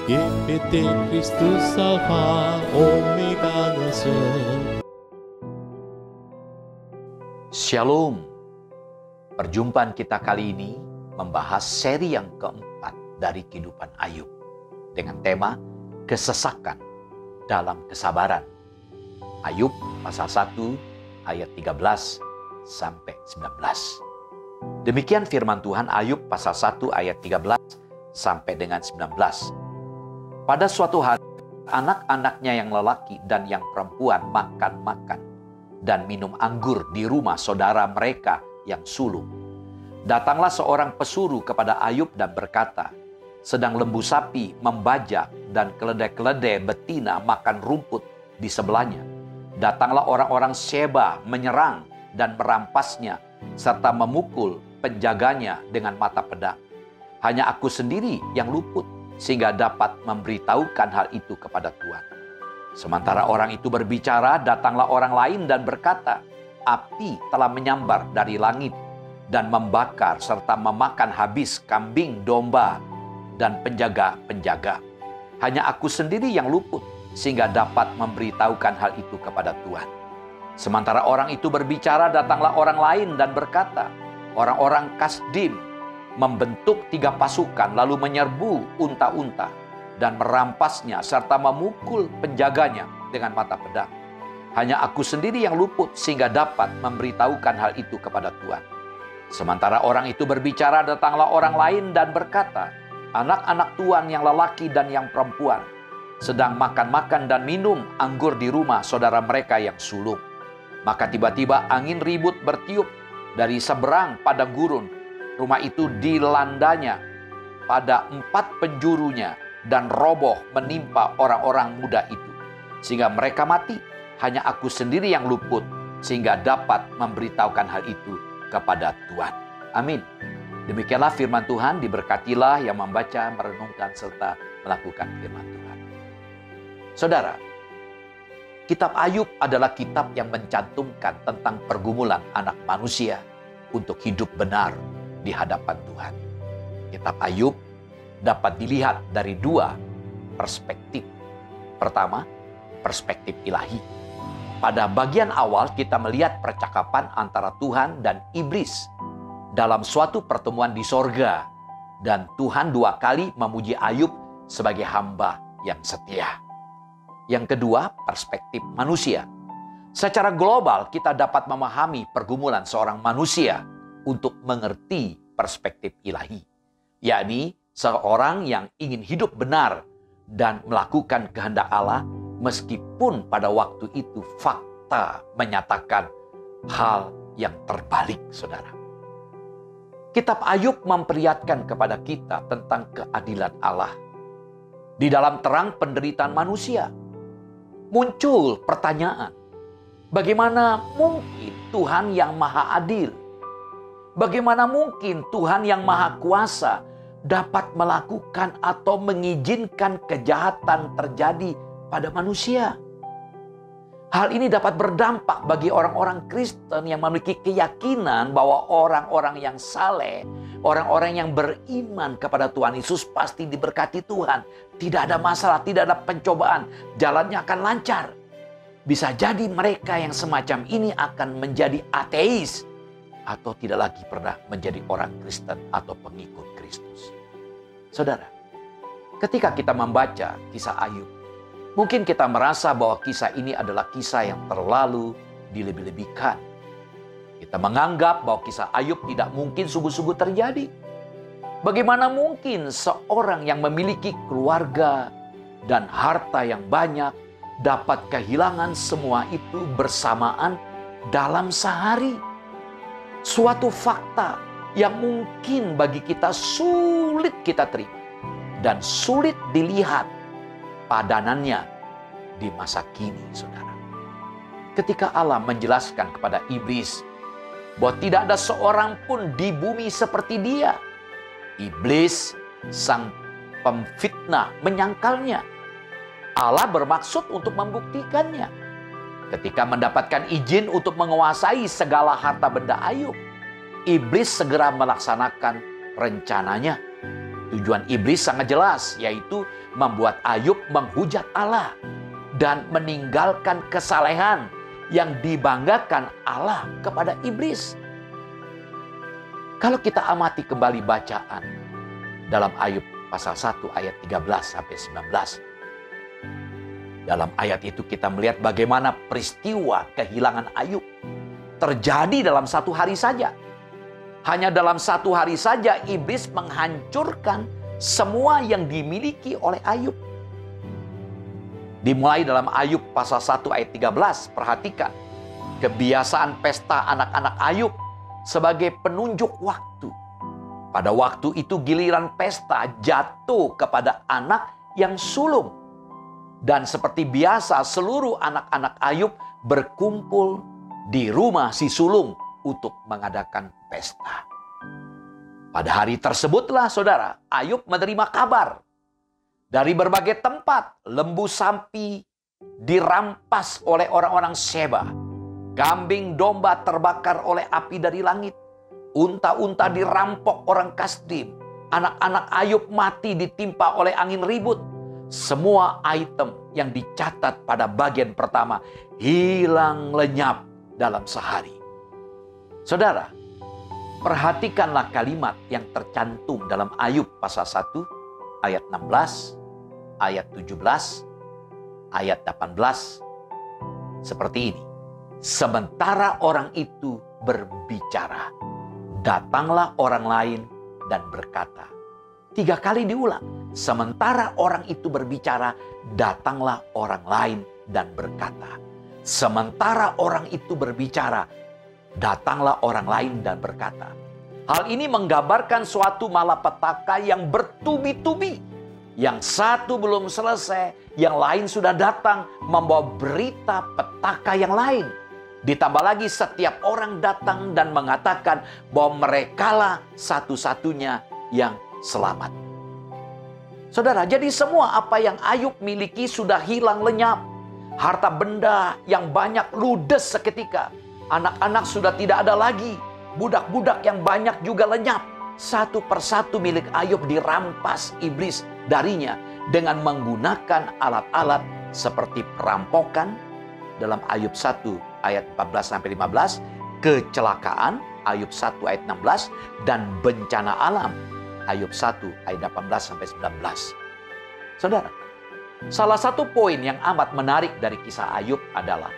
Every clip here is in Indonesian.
GPT Kristus Alfa Omega Shalom. Perjumpaan kita kali ini membahas seri yang keempat dari kehidupan Ayub dengan tema kesesakan dalam kesabaran. Ayub pasal 1 ayat 13 sampai 19. Demikian firman Tuhan Ayub pasal 1 ayat 13 sampai dengan 19. Pada suatu hari, anak-anaknya yang lelaki dan yang perempuan makan-makan dan minum anggur di rumah saudara mereka yang sulung. Datanglah seorang pesuruh kepada Ayub dan berkata, sedang lembu sapi membajak dan keledai-keledai betina makan rumput di sebelahnya. Datanglah orang-orang Sheba menyerang dan merampasnya serta memukul penjaganya dengan mata pedang. Hanya aku sendiri yang luput, sehingga dapat memberitahukan hal itu kepada Tuhan. Sementara orang itu berbicara, datanglah orang lain dan berkata, api telah menyambar dari langit dan membakar serta memakan habis kambing, domba, dan penjaga-penjaga. Hanya aku sendiri yang luput, sehingga dapat memberitahukan hal itu kepada Tuhan. Sementara orang itu berbicara, datanglah orang lain dan berkata, orang-orang Kasdim membentuk 3 pasukan lalu menyerbu unta-unta dan merampasnya serta memukul penjaganya dengan mata pedang. Hanya aku sendiri yang luput sehingga dapat memberitahukan hal itu kepada Tuhan. Sementara orang itu berbicara, datanglah orang lain dan berkata, anak-anak Tuhan yang lelaki dan yang perempuan sedang makan-makan dan minum anggur di rumah saudara mereka yang sulung. Maka tiba-tiba angin ribut bertiup dari seberang padang gurun. Rumah itu dilandanya pada 4 penjurunya dan roboh menimpa orang-orang muda itu. Sehingga mereka mati, hanya aku sendiri yang luput sehingga dapat memberitahukan hal itu kepada Tuhan. Amin. Demikianlah firman Tuhan, diberkatilah yang membaca, merenungkan, serta melakukan firman Tuhan. Saudara, kitab Ayub adalah kitab yang mencantumkan tentang pergumulan anak manusia untuk hidup benar di hadapan Tuhan. Kitab Ayub dapat dilihat dari 2 perspektif. Pertama, perspektif ilahi. Pada bagian awal kita melihat percakapan antara Tuhan dan iblis dalam suatu pertemuan di sorga. Dan Tuhan 2 kali memuji Ayub sebagai hamba yang setia. Yang kedua, perspektif manusia. Secara global kita dapat memahami pergumulan seorang manusia untuk mengerti perspektif ilahi, yakni seorang yang ingin hidup benar dan melakukan kehendak Allah meskipun pada waktu itu fakta menyatakan hal yang terbalik, saudara. Kitab Ayub memperlihatkan kepada kita tentang keadilan Allah. Di dalam terang penderitaan manusia, muncul pertanyaan, bagaimana mungkin Tuhan yang maha adil? Bagaimana mungkin Tuhan yang maha kuasa dapat melakukan atau mengizinkan kejahatan terjadi pada manusia? Hal ini dapat berdampak bagi orang-orang Kristen yang memiliki keyakinan bahwa orang-orang yang saleh, orang-orang yang beriman kepada Tuhan Yesus pasti diberkati Tuhan. Tidak ada masalah, tidak ada pencobaan, jalannya akan lancar. Bisa jadi mereka yang semacam ini akan menjadi ateis atau tidak lagi pernah menjadi orang Kristen atau pengikut Kristus. Saudara, ketika kita membaca kisah Ayub, mungkin kita merasa bahwa kisah ini adalah kisah yang terlalu dilebih-lebihkan. Kita menganggap bahwa kisah Ayub tidak mungkin sungguh-sungguh terjadi. Bagaimana mungkin seorang yang memiliki keluarga dan harta yang banyak dapat kehilangan semua itu bersamaan dalam sehari? Suatu fakta yang mungkin bagi kita sulit kita terima dan sulit dilihat padanannya di masa kini, saudara. Ketika Allah menjelaskan kepada iblis bahwa tidak ada seorang pun di bumi seperti dia, iblis, sang pemfitnah, menyangkalnya. Allah bermaksud untuk membuktikannya. Ketika mendapatkan izin untuk menguasai segala harta benda Ayub, iblis segera melaksanakan rencananya. Tujuan iblis sangat jelas, yaitu membuat Ayub menghujat Allah dan meninggalkan kesalehan yang dibanggakan Allah kepada iblis. Kalau kita amati kembali bacaan dalam Ayub pasal 1 ayat 13 sampai 19. Dalam ayat itu kita melihat bagaimana peristiwa kehilangan Ayub terjadi dalam satu hari saja. Hanya dalam satu hari saja iblis menghancurkan semua yang dimiliki oleh Ayub. Dimulai dalam Ayub pasal 1 ayat 13. Perhatikan kebiasaan pesta anak-anak Ayub sebagai penunjuk waktu. Pada waktu itu giliran pesta jatuh kepada anak yang sulung. Dan seperti biasa seluruh anak-anak Ayub berkumpul di rumah si sulung untuk mengadakan pesta. Pada hari tersebutlah saudara, Ayub menerima kabar. Dari berbagai tempat, lembu sapi dirampas oleh orang-orang Sheba. Kambing domba terbakar oleh api dari langit. Unta-unta dirampok orang Kasdim. Anak-anak Ayub mati ditimpa oleh angin ribut. Semua item yang dicatat pada bagian pertama hilang lenyap dalam sehari. Saudara, perhatikanlah kalimat yang tercantum dalam Ayub pasal 1 ayat 16, ayat 17, ayat 18. Seperti ini. Sementara orang itu berbicara, datanglah orang lain dan berkata. 3 kali diulang. Sementara orang itu berbicara, datanglah orang lain dan berkata. Sementara orang itu berbicara, datanglah orang lain dan berkata. Hal ini menggambarkan suatu malapetaka yang bertubi-tubi. Yang satu belum selesai, yang lain sudah datang membawa berita petaka yang lain. Ditambah lagi setiap orang datang dan mengatakan bahwa merekalah satu-satunya yang selamat. Saudara, jadi semua apa yang Ayub miliki sudah hilang lenyap. Harta benda yang banyak ludes seketika. Anak-anak sudah tidak ada lagi. Budak-budak yang banyak juga lenyap. Satu persatu milik Ayub dirampas iblis darinya dengan menggunakan alat-alat seperti perampokan dalam Ayub 1 ayat 14-15, kecelakaan Ayub 1 ayat 16, dan bencana alam Ayub 1 ayat 18-19. Saudara, salah satu poin yang amat menarik dari kisah Ayub adalah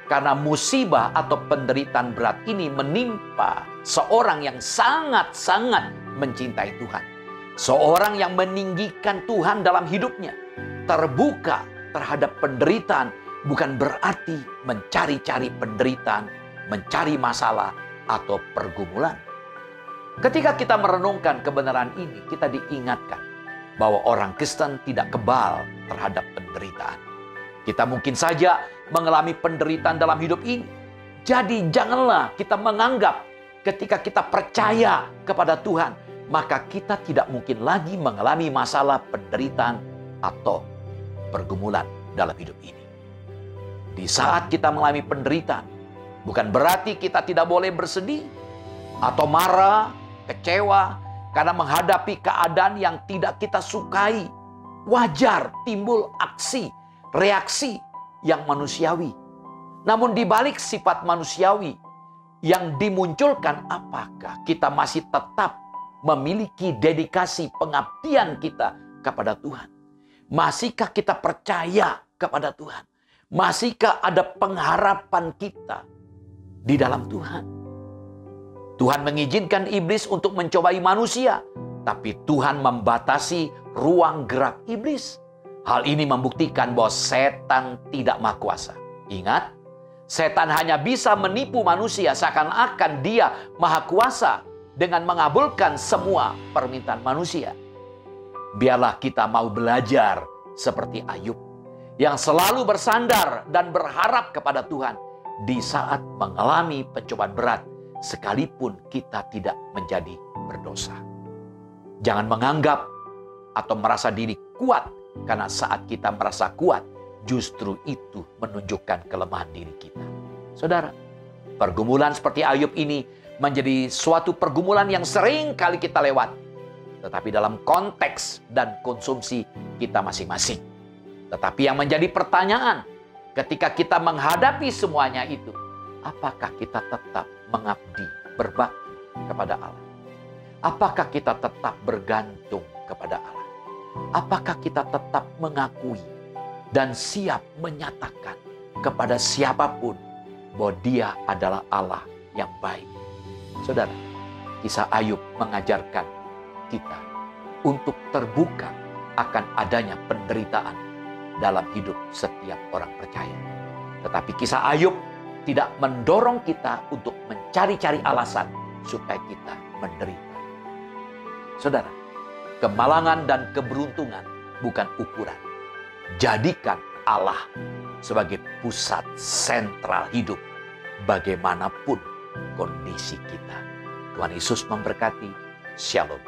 karena musibah atau penderitaan berat ini menimpa seorang yang sangat-sangat mencintai Tuhan. Seorang yang meninggikan Tuhan dalam hidupnya. Terbuka terhadap penderitaan bukan berarti mencari-cari penderitaan, mencari masalah atau pergumulan. Ketika kita merenungkan kebenaran ini, kita diingatkan bahwa orang Kristen tidak kebal terhadap penderitaan. Kita mungkin saja mengalami penderitaan dalam hidup ini. Jadi janganlah kita menganggap ketika kita percaya kepada Tuhan, maka kita tidak mungkin lagi mengalami masalah penderitaan atau pergumulan dalam hidup ini. Di saat kita mengalami penderitaan, bukan berarti kita tidak boleh bersedih atau marah, kecewa karena menghadapi keadaan yang tidak kita sukai. Wajar timbul aksi, reaksi yang manusiawi. Namun di balik sifat manusiawi yang dimunculkan, apakah kita masih tetap memiliki dedikasi pengabdian kita kepada Tuhan? Masihkah kita percaya kepada Tuhan? Masihkah ada pengharapan kita di dalam Tuhan? Tuhan mengizinkan iblis untuk mencobai manusia, tapi Tuhan membatasi ruang gerak iblis. Hal ini membuktikan bahwa setan tidak maha kuasa. Ingat, setan hanya bisa menipu manusia seakan-akan dia maha kuasa dengan mengabulkan semua permintaan manusia. Biarlah kita mau belajar seperti Ayub yang selalu bersandar dan berharap kepada Tuhan di saat mengalami pencobaan berat, sekalipun kita tidak menjadi berdosa. Jangan menganggap atau merasa diri kuat, karena saat kita merasa kuat, justru itu menunjukkan kelemahan diri kita. Saudara, pergumulan seperti Ayub ini menjadi suatu pergumulan yang sering kali kita lewati. tetapi dalam konteks dan konsumsi kita masing-masing. Tetapi yang menjadi pertanyaan ketika kita menghadapi semuanya itu, apakah kita tetap mengabdi, berbakti kepada Allah? Apakah kita tetap bergantung kepada Allah? Apakah kita tetap mengakui dan siap menyatakan kepada siapapun bahwa Dia adalah Allah yang baik? Saudara, kisah Ayub mengajarkan kita untuk terbuka akan adanya penderitaan dalam hidup setiap orang percaya. Tetapi kisah Ayub tidak mendorong kita untuk mencari-cari alasan supaya kita menderita. Saudara, kemalangan dan keberuntungan bukan ukuran. Jadikan Allah sebagai pusat sentral hidup bagaimanapun kondisi kita. Tuhan Yesus memberkati. Shalom.